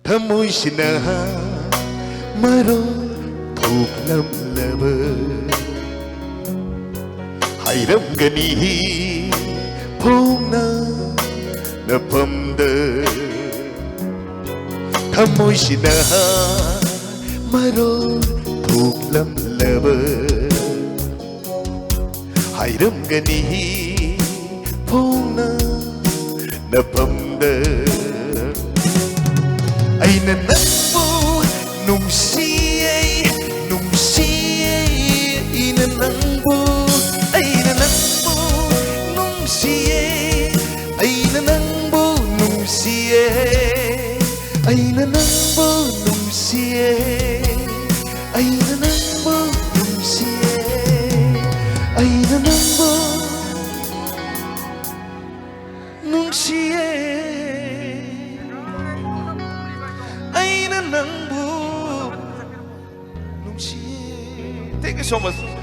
ꯊꯃꯣꯏꯁꯤꯅ ꯃꯔꯣꯜ ꯊꯣꯛꯂꯝꯂꯕ ꯍꯥꯏꯔꯝꯒꯅꯤ ꯐꯣꯡꯅ ꯅꯐꯝꯗ ꯊꯃꯣꯏꯁꯤꯅ ꯃꯔꯣꯜ ꯊꯣꯛꯂꯝꯂꯕ ꯍꯥꯏꯔꯝꯒꯅꯤ ꯐꯣꯡꯅ ꯅꯐꯝꯗ ꯑꯩꯅ ꯅꯪꯕꯨ ꯅꯨꯡꯁꯤꯌꯦ ꯅꯨꯡꯁꯤꯌꯦ ꯑꯩꯅ ꯅꯪꯕꯨ ꯅꯨꯡꯁꯤꯌꯦ ꯑꯩꯅ ꯅꯪꯕу nungsiye ayna nangbu nungsiye ayna nangbu nungsiye ayna nangbu nungsiye ayna nangbu nungsiye. Thank you so much.